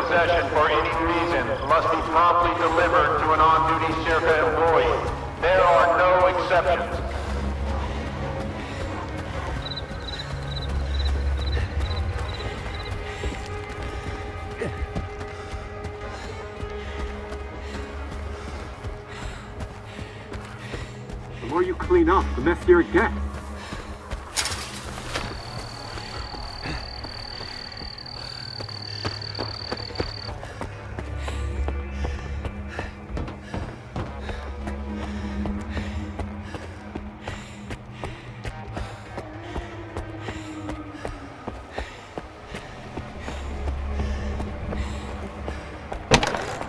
possession for any reason must be promptly delivered to an on-duty STALKER employee. There are no exceptions. The more you clean up, the messier it gets.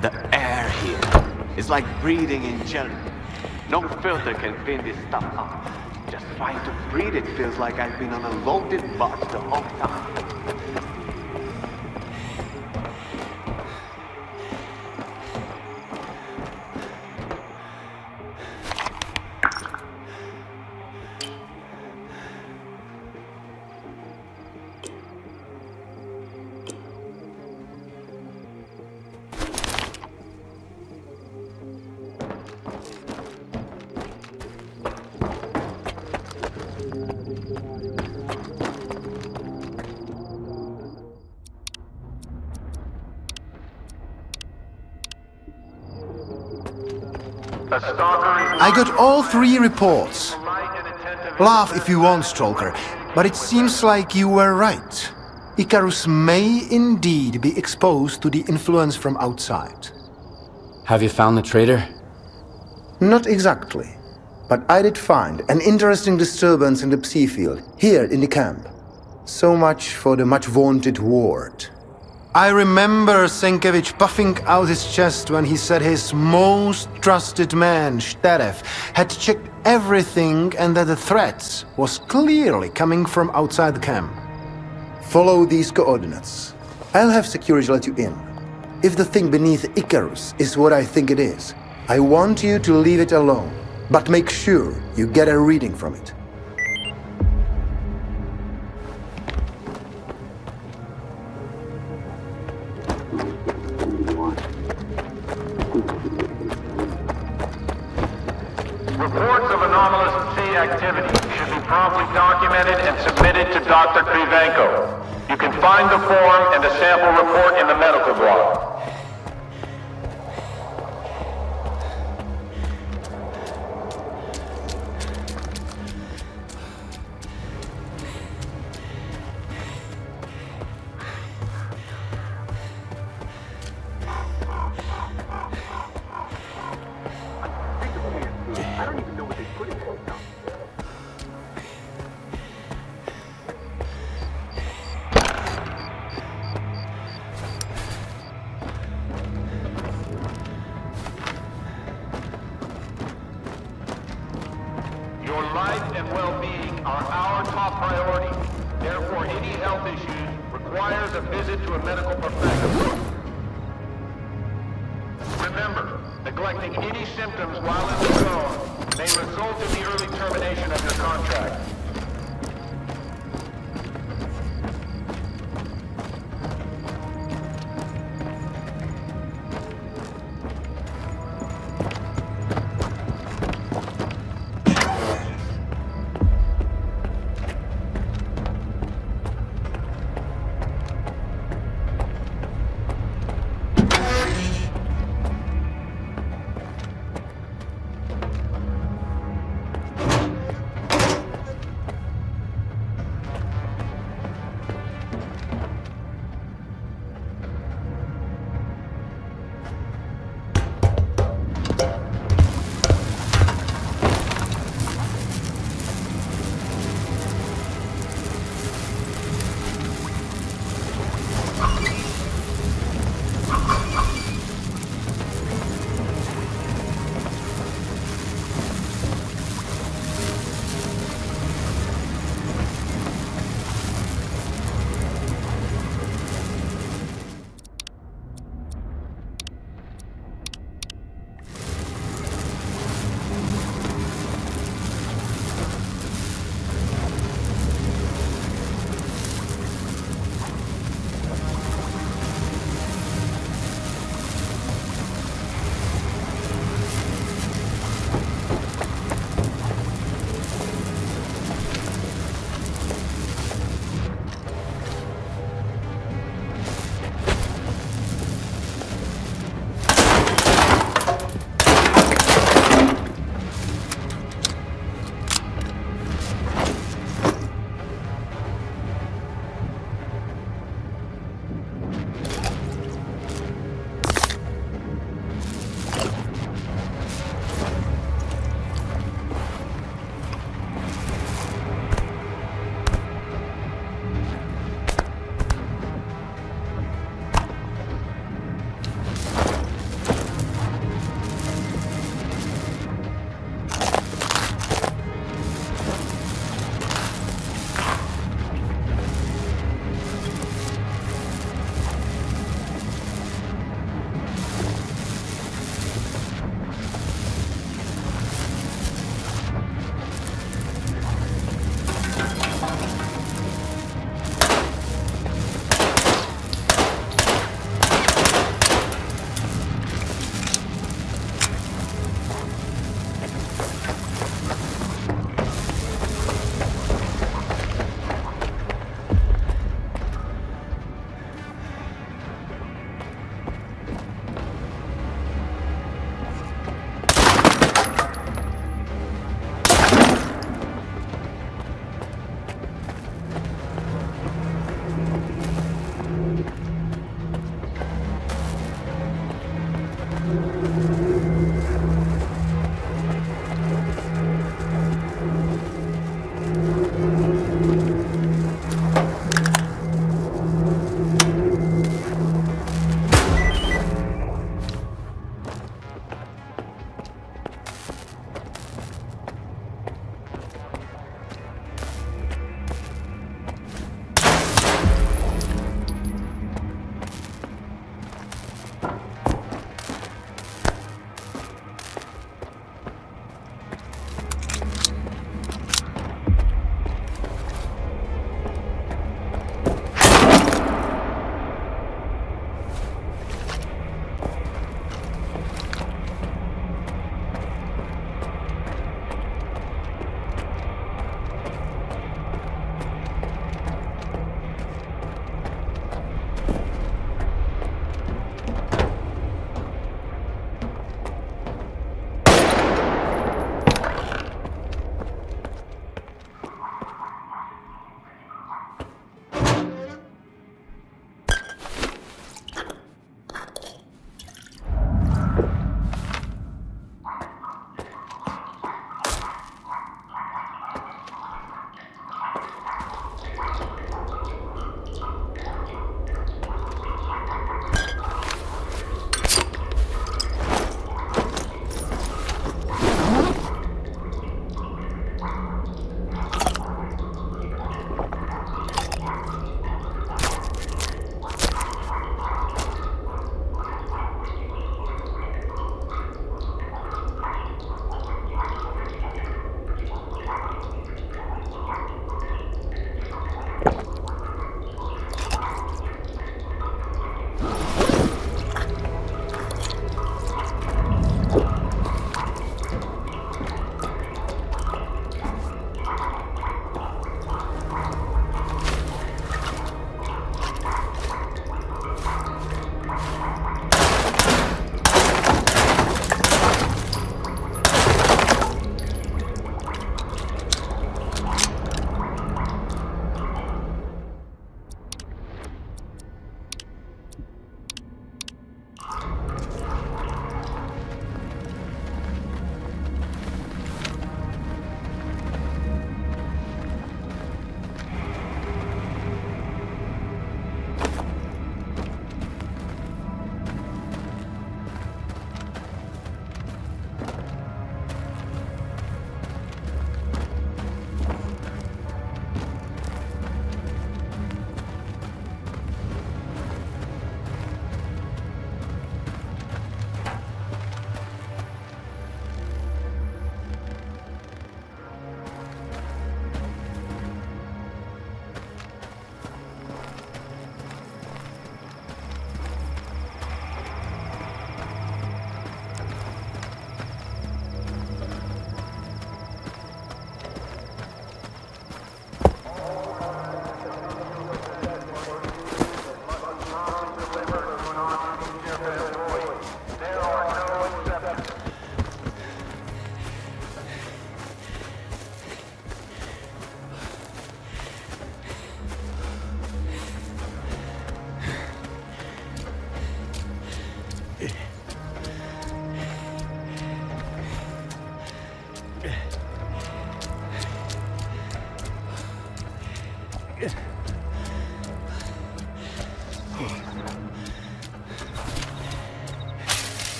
The air here is like breathing in jelly. No filter can clean this stuff up. Just trying to breathe it feels like I've been on a loaded bus the whole time. I got all 3 reports. Laugh if you want, Stalker, but it seems like you were right. Icarus may indeed be exposed to the influence from outside. Have you found the traitor? Not exactly, but I did find an interesting disturbance in the psi field, here in the camp. So much for the much-vaunted ward. I remember Senkevich puffing out his chest when he said his most trusted man, S.T.A.L.K.E.R.s, had checked everything and that the threat was clearly coming from outside the camp. Follow these coordinates. I'll have security let you in. If the thing beneath Icarus is what I think it is, I want you to leave it alone, but make sure you get a reading from it. Reports of anomalous psi activity should be promptly documented and submitted to Dr. Krivenko. You can find the form and a sample report in the medical block. I don't even know what they put in it now. Your life and well-being are our top priority. Therefore, any health issues requires a visit to a medical professional. Remember, neglecting any symptoms while in the zone may result in the early termination of your contract.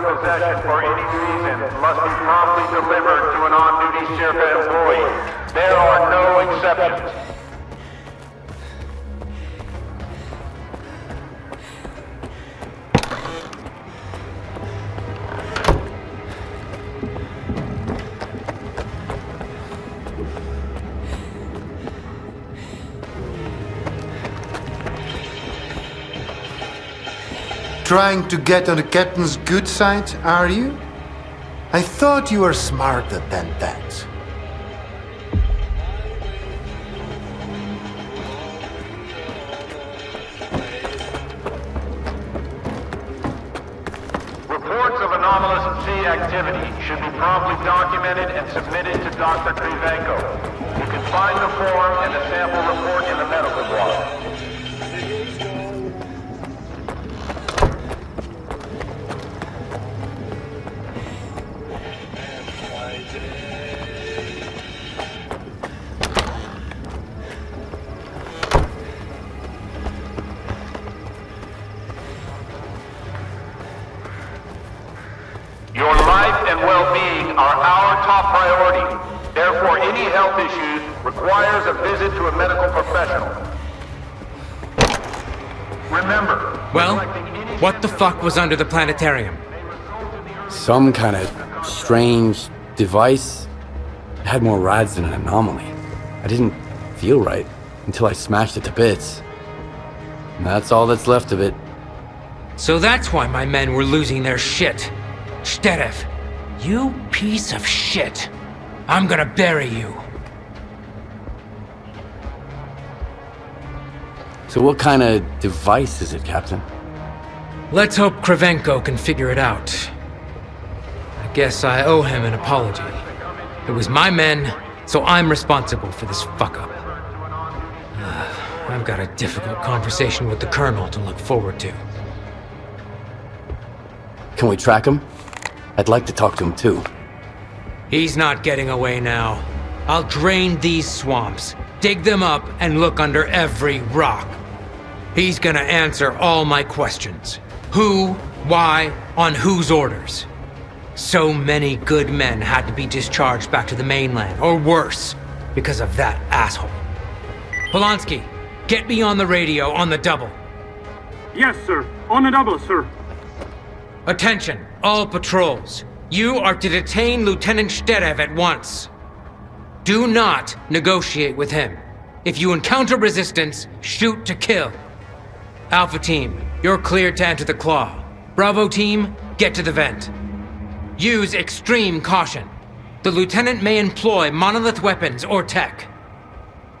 your possession for any reason must be promptly delivered to an on-duty S.T.A.L.K.E.R. employee. There are no exceptions. Trying to get on the captain's good side, are you? I thought you were smarter than that. Reports of anomalous sea activity should be promptly documented and submitted to Dr. Krivenko. You can find the form and the sample report in the medical block. Your life and well-being are our top priority. Therefore, any health issues requires a visit to a medical professional. Remember, Well, what the fuck was under the planetarium? Some kind of strange device. It had more rads than an anomaly. I didn't feel right until I smashed it to bits. And that's all that's left of it. So that's why my men were losing their shit. S.T.A.L.K.E.R.s, you piece of shit. I'm gonna bury you. So what kind of device is it, Captain? Let's hope Krivenko can figure it out. I guess I owe him an apology. It was my men, so I'm responsible for this fuck-up. I've got a difficult conversation with the Colonel to look forward to. Can we track him? I'd like to talk to him too. He's not getting away now. I'll drain these swamps, dig them up, and look under every rock. He's gonna answer all my questions. Who, why, on whose orders. So many good men had to be discharged back to the mainland, or worse, because of that asshole. Polanski, get me on the radio on the double. Yes, sir. On the double, sir. Attention, all patrols. You are to detain Lieutenant S.T.A.L.K.E.R. at once. Do not negotiate with him. If you encounter resistance, shoot to kill. Alpha Team, you're cleared to enter the Claw. Bravo Team, get to the vent. Use extreme caution. The Lieutenant may employ monolith weapons or tech.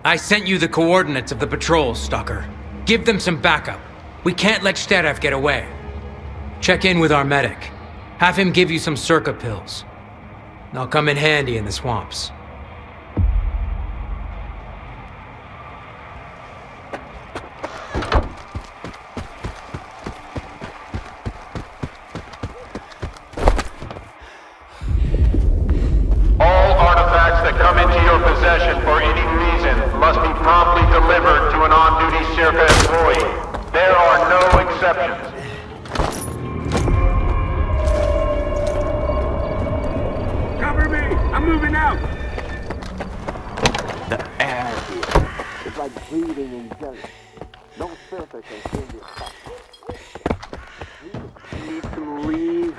I sent you the coordinates of the patrols, Stalker. Give them some backup. We can't let S.T.A.L.K.E.R. get away. Check in with our medic. Have him give you some circa pills. They'll come in handy in the swamps. All artifacts that come into your possession for any reason must be promptly delivered to an on-duty S.T.A.L.K.E.R. employee. There are no exceptions. Cover me! I'm moving out! The air here is like breathing in jelly. No filter can clean this stuff. Need to leave.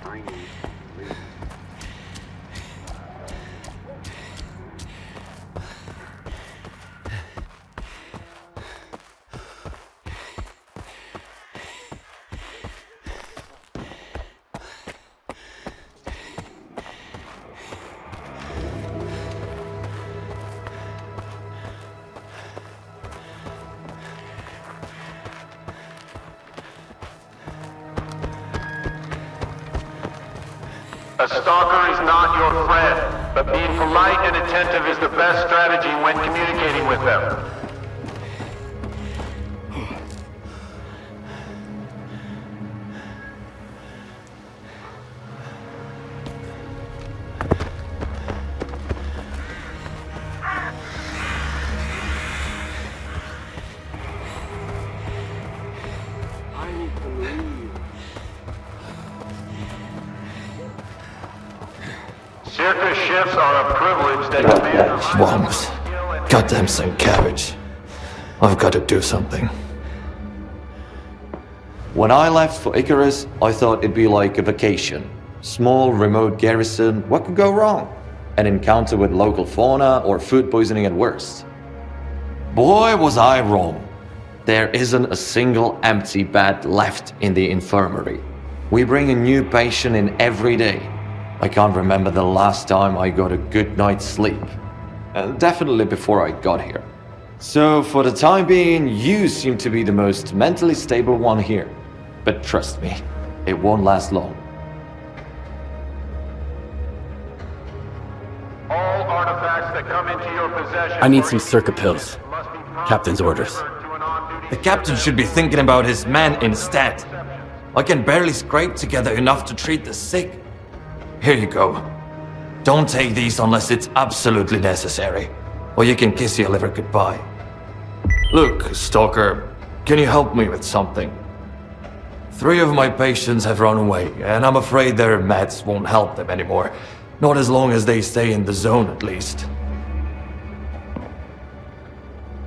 I need to leave. A stalker is not your friend, but being polite and attentive is the best strategy when communicating with them. I Circus shifts are a privilege that demands a high level of Worms. skill and Goddamn St. Cabbage. I've got to do something. When I left for Icarus, I thought it'd be like a vacation. Small, remote garrison, what could go wrong? An encounter with local fauna or food poisoning at worst. Boy, was I wrong. There isn't a single empty bed left in the infirmary. We bring a new patient in every day. I can't remember the last time I got a good night's sleep. Definitely before I got here. So for the time being, you seem to be the most mentally stable one here. But trust me, it won't last long. all artifacts that come into your possession. I need some ST.A.L.K.E.R. pills. must be Captain's orders. delivered to an on-duty The captain should be thinking about his men instead. I can barely scrape together enough to treat the sick. Here you go. Don't take these unless it's absolutely necessary, or you can kiss your liver goodbye. Look, Stalker, can you help me with something? 3 of my patients have run away, and I'm afraid their meds won't help them anymore. Not as long as they stay in the zone, at least.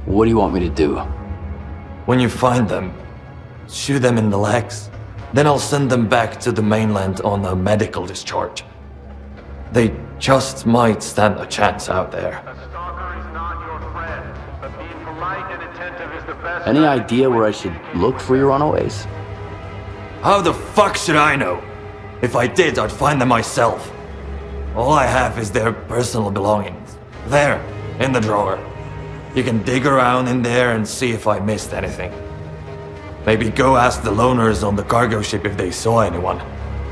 What do you want me to do? When you find them, shoot them in the legs. Then I'll send them back to the mainland on a medical discharge. They just might stand a chance out there. A stalker is not your friend, but being polite and attentive is the best. Any idea where I should look for your runaways? How the fuck should I know? If I did, I'd find them myself. All I have is their personal belongings. There, in the drawer. You can dig around in there and see if I missed anything. Maybe go ask the loners on the cargo ship if they saw anyone.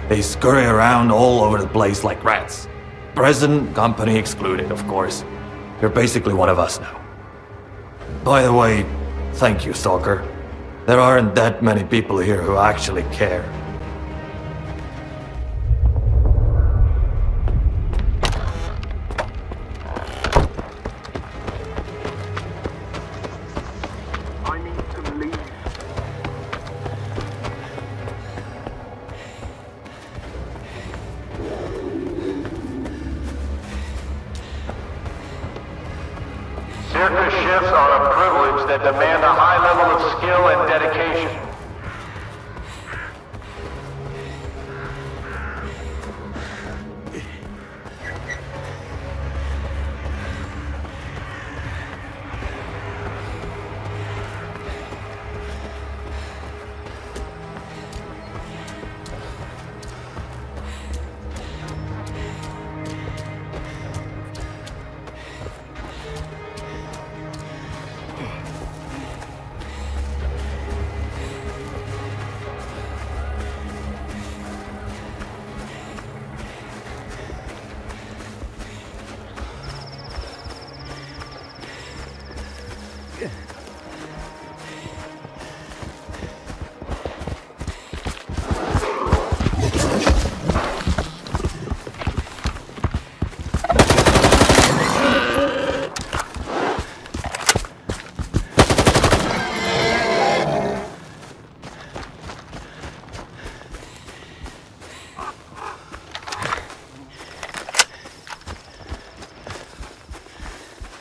They scurry around all over the place like rats. Present company excluded, of course. You're basically one of us now. By the way, thank you, Stalker. There aren't that many people here who actually care. I need to leave. Circus shifts are a privilege that demand a high level of skill and dedication.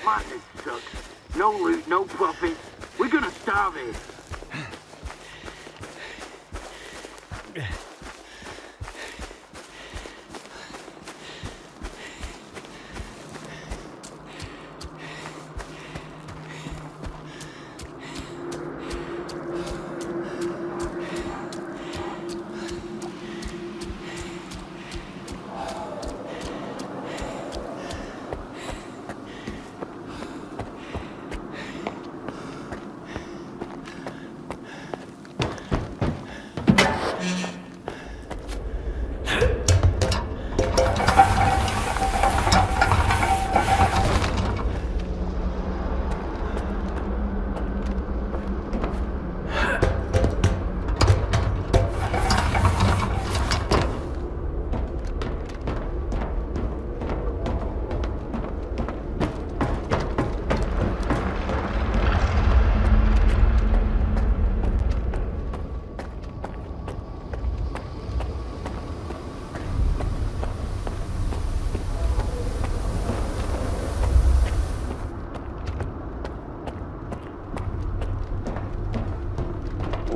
Man, this sucks. No loot, no profit. We're gonna starve here.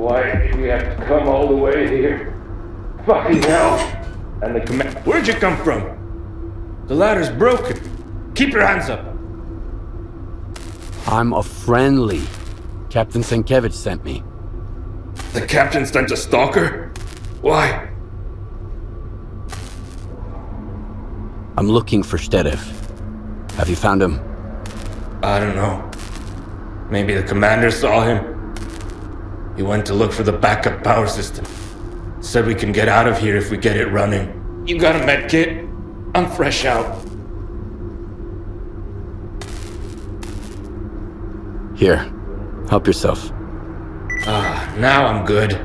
Why did we have to come all the way here? Fucking hell! And the command. Where'd you come from? The ladder's broken. Keep your hands up. I'm a friendly. Captain Sienkiewicz sent me. The captain sent a stalker? Why? I'm looking for Sterev. Have you found him? I don't know. Maybe the commander saw him. He went to look for the backup power system. Said we can get out of here if we get it running. You got a med kit? I'm fresh out. Here, help yourself. Now I'm good.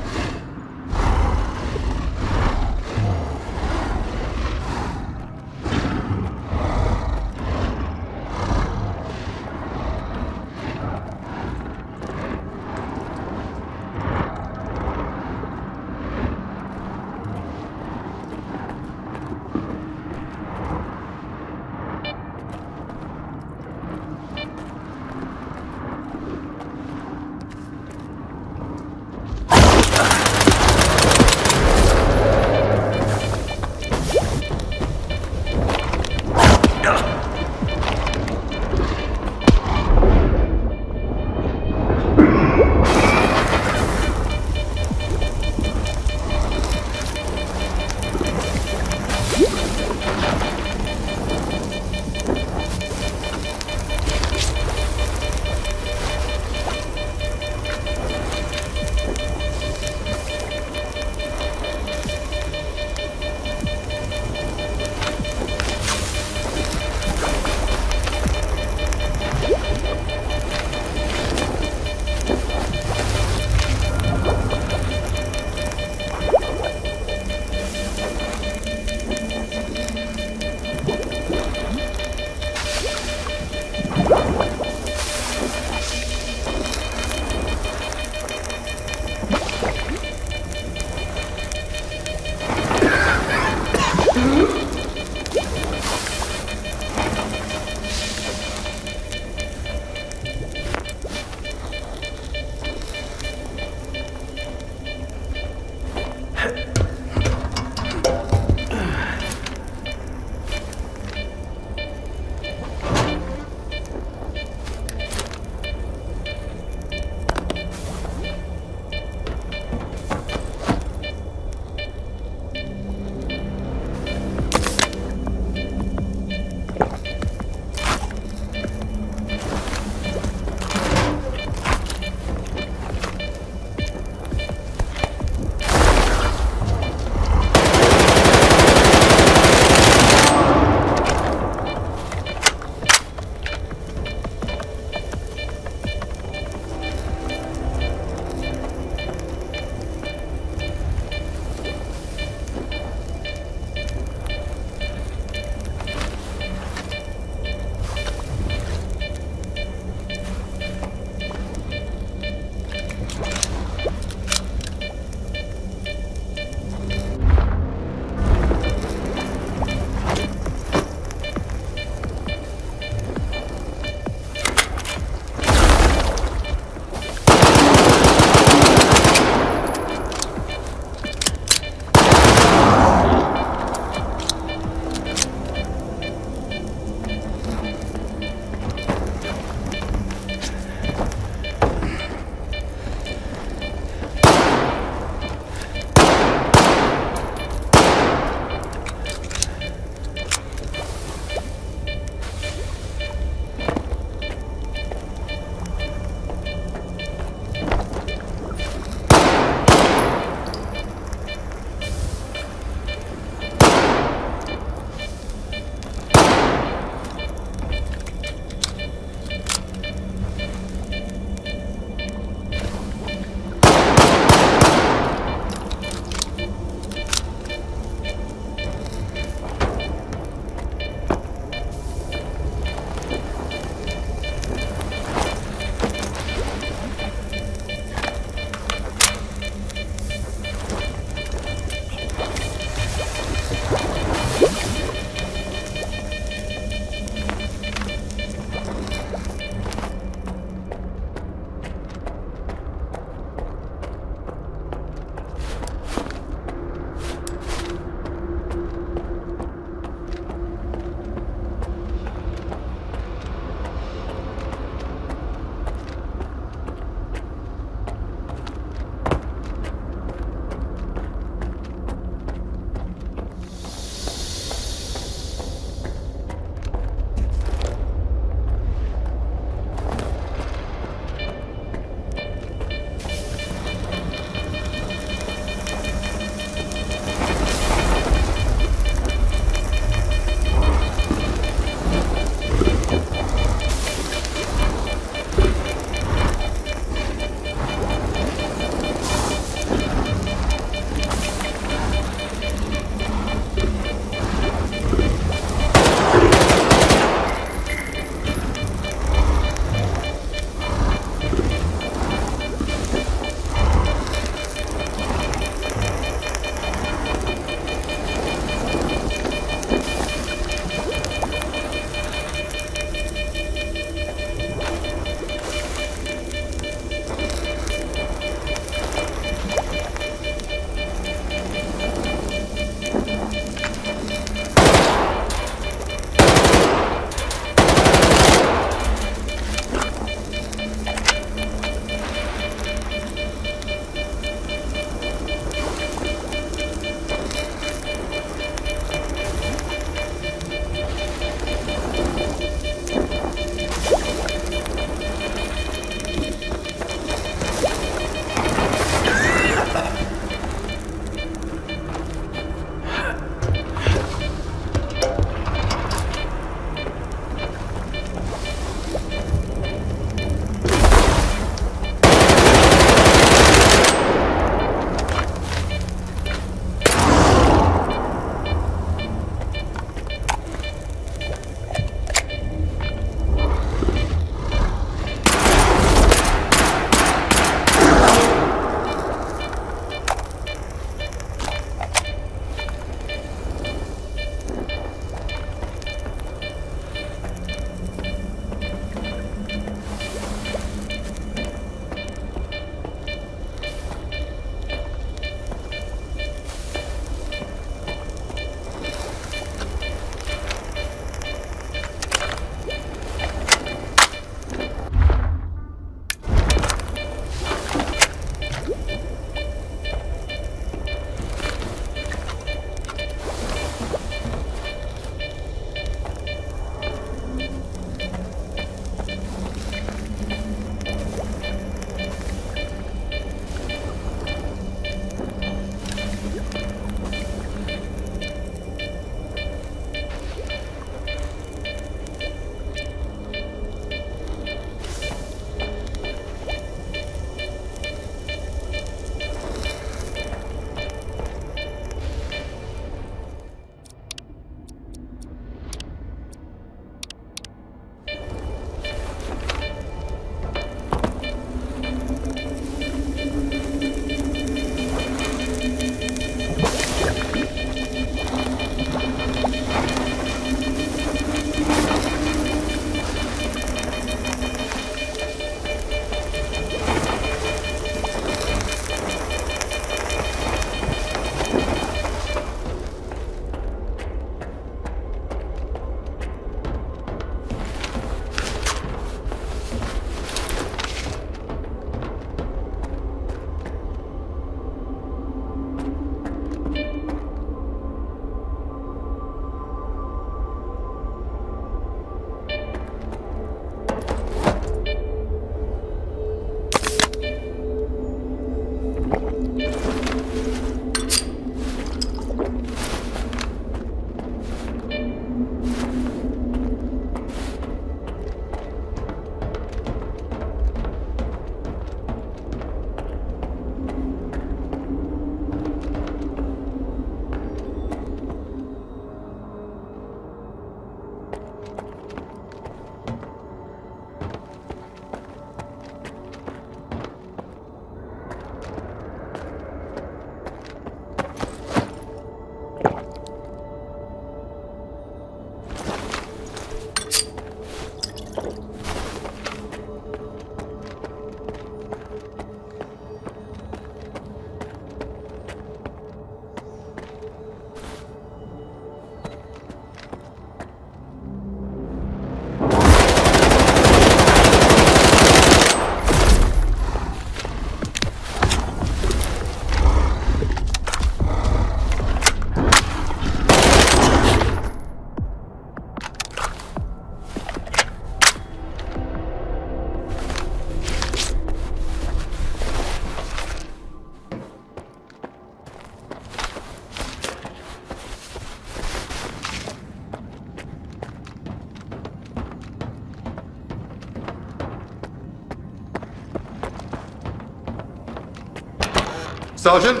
Sergeant?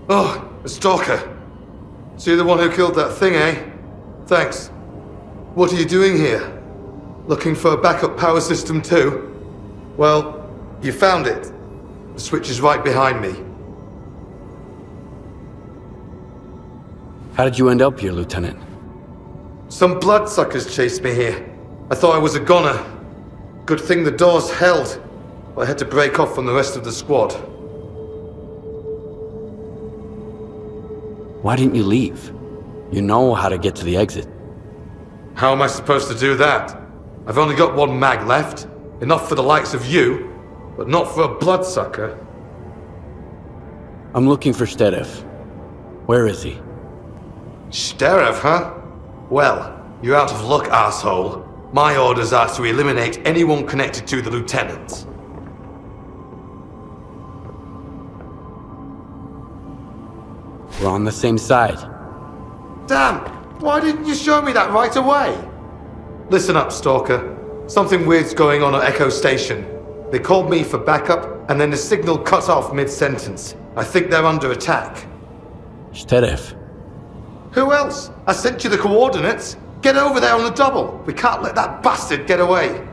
Oh, a stalker. So you're the one who killed that thing, eh? Thanks. What are you doing here? Looking for a backup power system too? Well, you found it. The switch is right behind me. How did you end up here, Lieutenant? Some bloodsuckers chased me here. I thought I was a goner. Good thing the doors held. I had to break off from the rest of the squad. Why didn't you leave? You know how to get to the exit. How am I supposed to do that? I've only got one mag left. Enough for the likes of you, but not for a bloodsucker. I'm looking for S.T.A.L.K.E.R.s. Where is he? S.T.A.L.K.E.R.s, huh? Well, you're out of luck, asshole. My orders are to eliminate anyone connected to the lieutenant. We're on the same side. Damn! Why didn't you show me that right away? Listen up, Stalker. Something weird's going on at Echo Station. They called me for backup, and then the signal cut off mid-sentence. I think they're under attack. S.T.A.L.K.E.R.s. Who else? I sent you the coordinates. Get over there on the double. We can't let that bastard get away.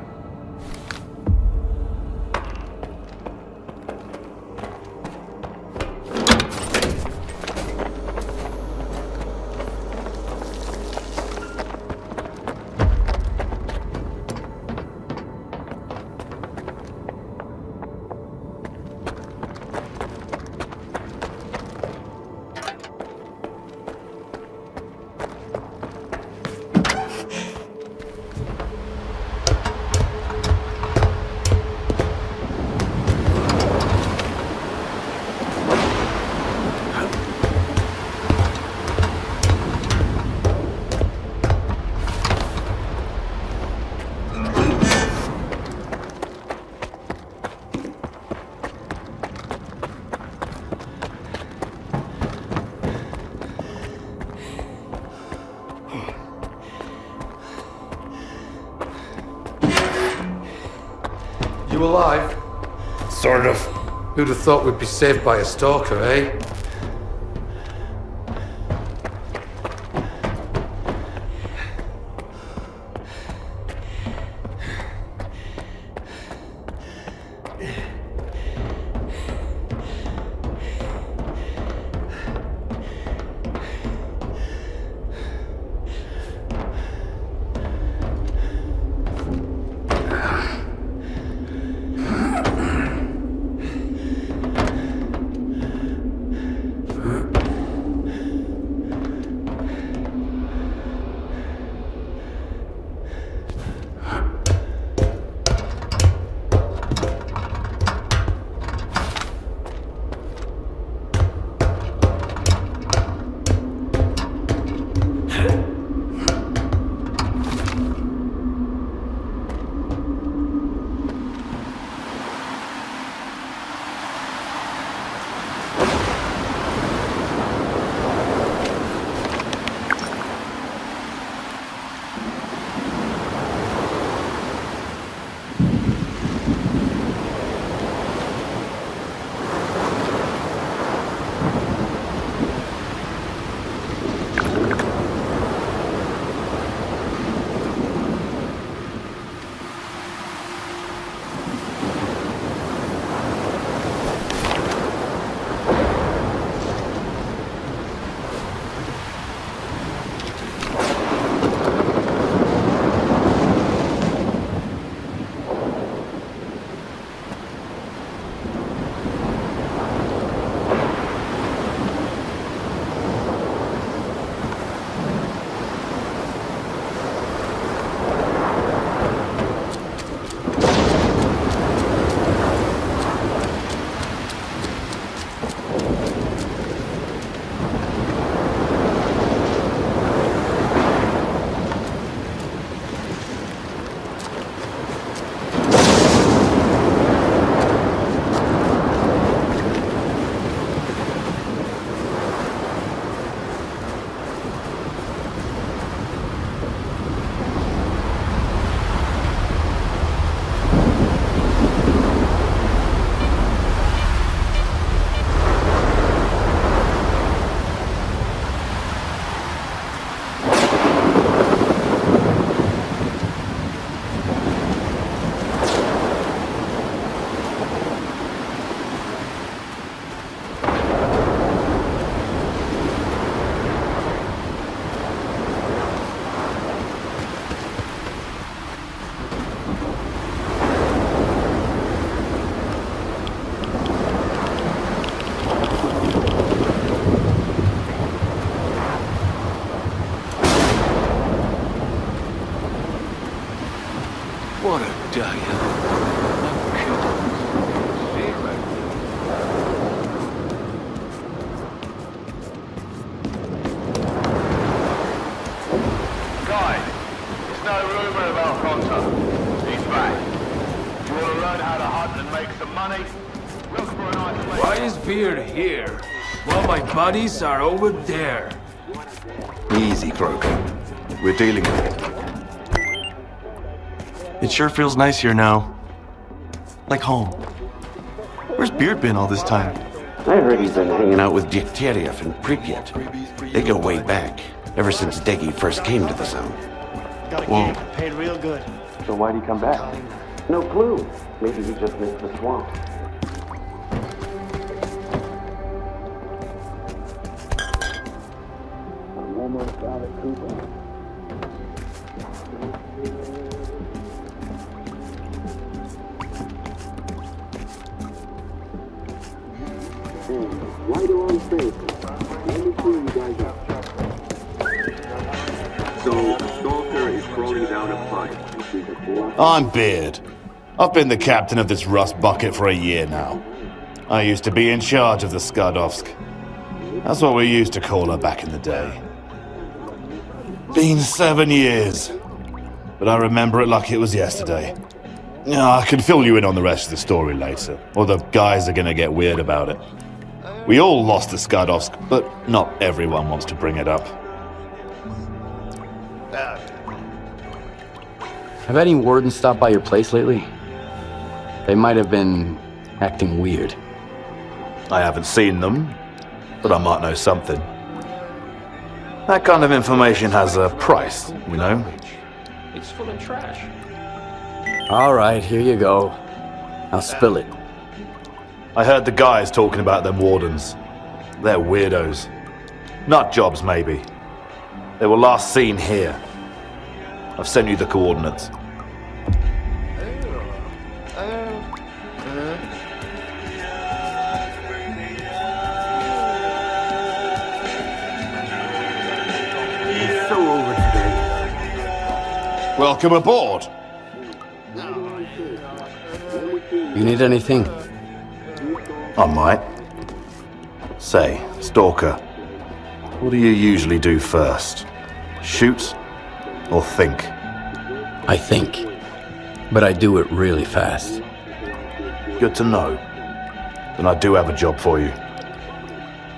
You alive? Sort of. Who'd have thought we'd be saved by a stalker, eh? nice beard here, while my buddies are over there. Easy, Croker. We're dealing with it. It sure feels nice here now. Like home. Where's Beard been all this time? I heard he's been hanging out with Degtyaryov in Pripyat. They go way back, ever since Deggy first came to the zone. Whoa. Paid real good. So why'd he come back? No clue. Maybe he just missed the swamp. I'm almost out of coupons. Right on face. Let me clear you guys up. So, STALKER is crawling down a pipe. I'm Beard. I've been the captain of this rust bucket for a year now. I used to be in charge of the Skadovsk. That's what we used to call her back in the day. Been 7 years. But I remember it like it was yesterday. I can fill you in on the rest of the story later, or the guys are gonna get weird about it. We all lost the Skadovsk, but not everyone wants to bring it up. Have any wardens stopped by your place lately? They might have been acting weird. I haven't seen them, but I might know something. That kind of information has a price, you know? It's full of trash. All right, here you go. Now spill it. I heard the guys talking about them wardens. They're weirdos. Nut jobs, maybe. They were last seen here. I've sent you the coordinates. He's so over today. Welcome aboard. You need anything? I might. Say, Stalker, what do you usually do first? Shoot or think? I think. But I do it really fast. Good to know. Then I do have a job for you.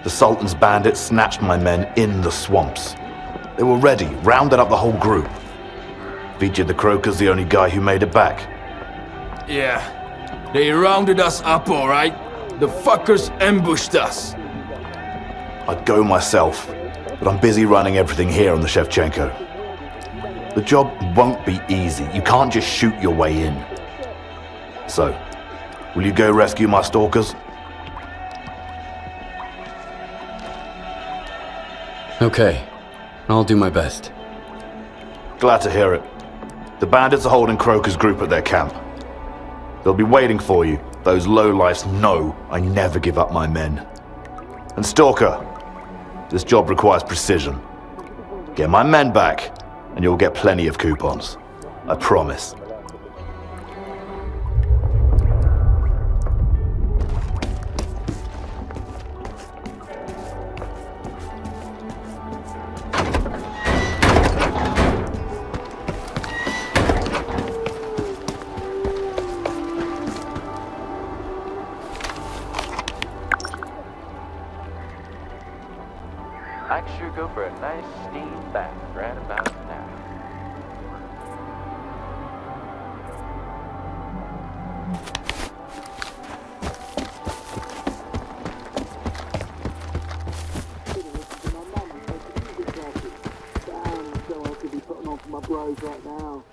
The Sultan's bandits snatched my men in the swamps. They were ready, rounded up the whole group. Vijay the Croker's the only guy who made it back. Yeah, they rounded us up, all right. The fuckers ambushed us. I'd go myself, but I'm busy running everything here on the Shevchenko. The job won't be easy. You can't just shoot your way in. So, will you go rescue my stalkers? Okay, I'll do my best. Glad to hear it. The bandits are holding Croker's group at their camp. They'll be waiting for you. Those lowlifes know I never give up my men. And Stalker, this job requires precision. Get my men back, and you'll get plenty of coupons. I promise. I'd sure go for a nice steam bath right about now. So I could be putting on for my bros right now.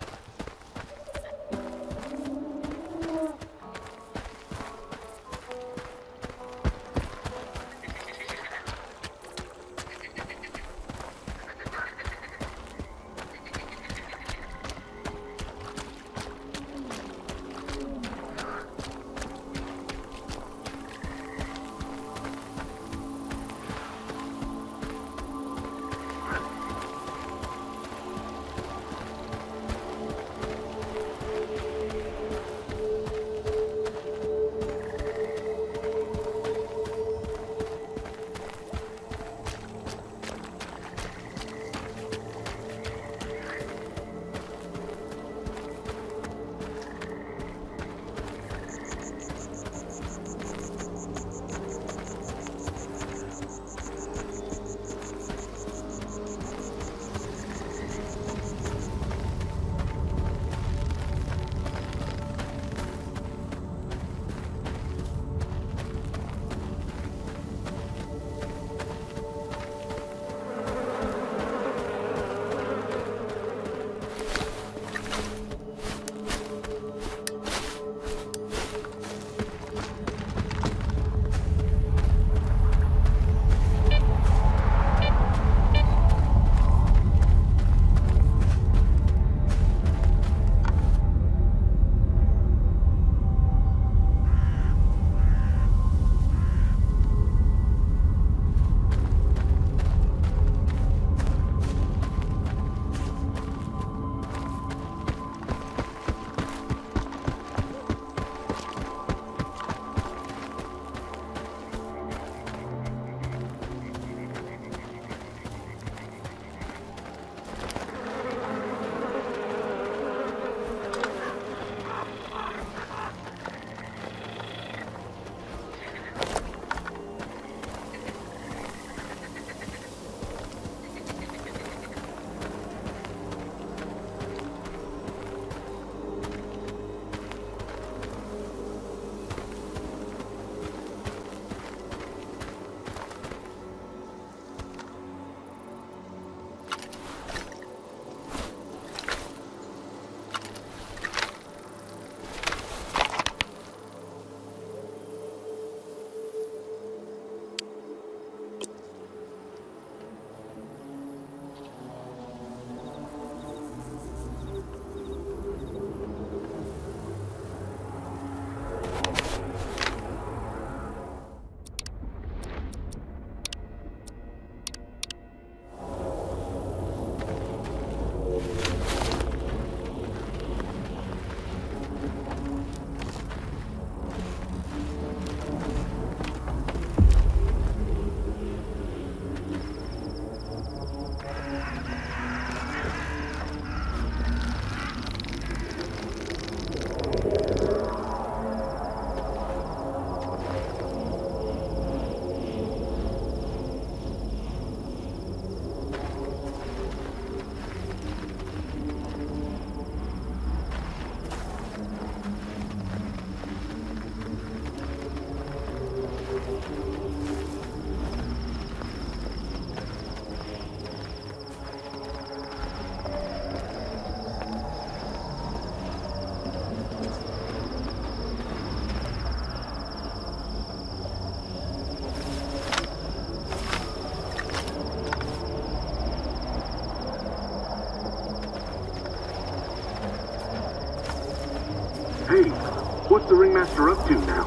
What's the ringmaster up to now?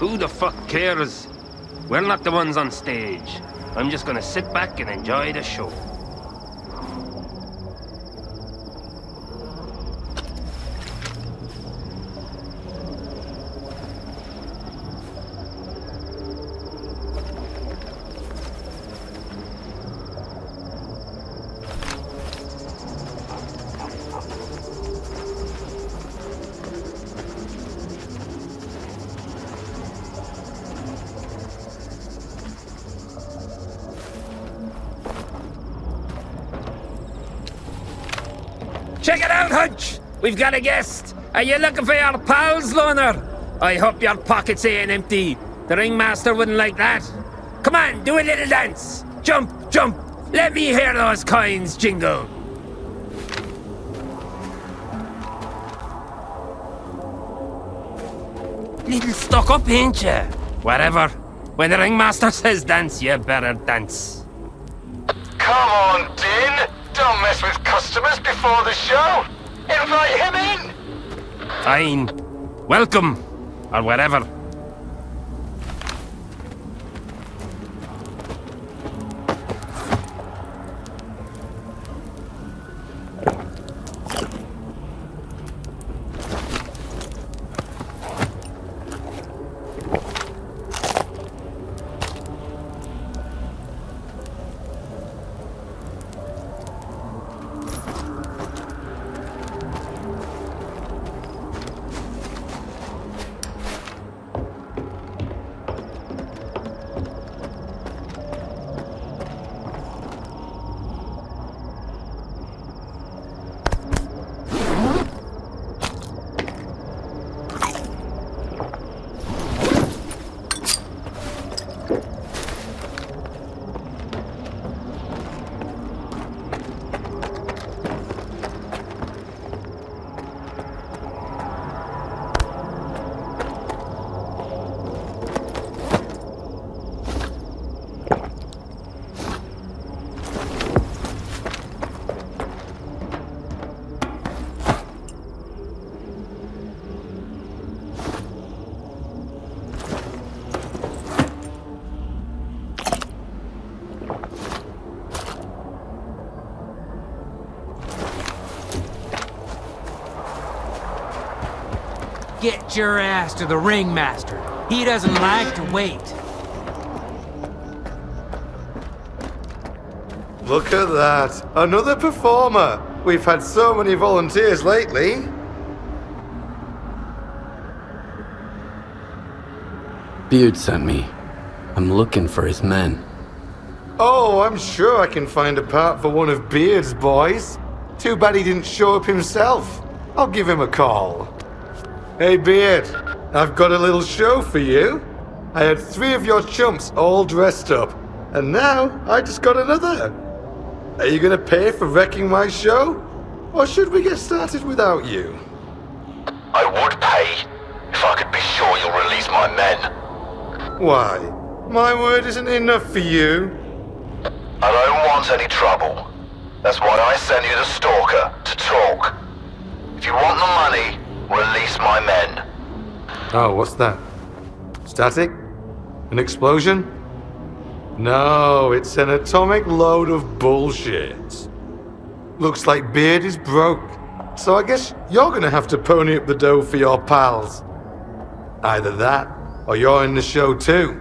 Who the fuck cares? We're not the ones on stage. I'm just gonna sit back and enjoy the show. Check it out, Hutch! We've got a guest! Are you looking for your pals, Loner? I hope your pockets ain't empty. The ringmaster wouldn't like that. Come on, do a little dance! Jump, jump! Let me hear those coins jingle! Little stuck up, ain't ya? Whatever. When the ringmaster says dance, you better dance. Come on, Din! Don't mess with customers before the show! Invite him in! Fine. Welcome. Or whatever. Get your ass to the ringmaster. He doesn't like to wait. Look at that. Another performer. We've had so many volunteers lately. Beard sent me. I'm looking for his men. Oh, I'm sure I can find a part for one of Beard's boys. Too bad he didn't show up himself. I'll give him a call. Hey, Beard. I've got a little show for you. I had 3 of your chumps all dressed up, and now I just got another. Are you gonna pay for wrecking my show? Or should we get started without you? I would pay if I could be sure you'll release my men. Why? My word isn't enough for you. I don't want any trouble. That's why I sent you the Stalker to talk. If you want the money, release my men. Oh, what's that? Static? An explosion? No, it's an atomic load of bullshit. Looks like Beard is broke, so I guess you're gonna have to pony up the dough for your pals. Either that, or you're in the show too.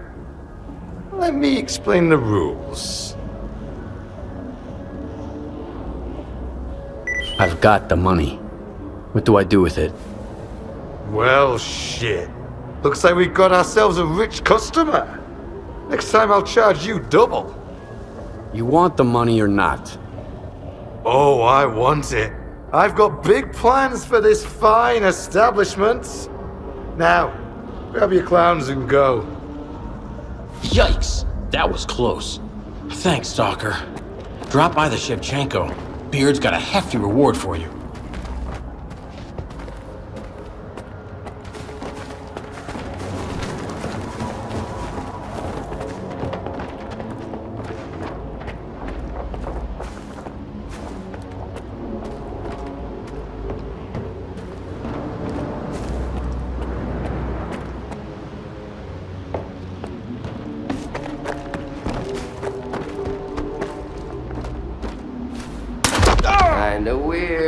Let me explain the rules. I've got the money. What do I do with it? Well, shit. Looks like we've got ourselves a rich customer. Next time I'll charge you double. You want the money or not? Oh, I want it. I've got big plans for this fine establishment. Now, grab your clowns and go. Yikes! That was close. Thanks, Stalker. Drop by the Shevchenko. Beard's got a hefty reward for you. Kinda weird.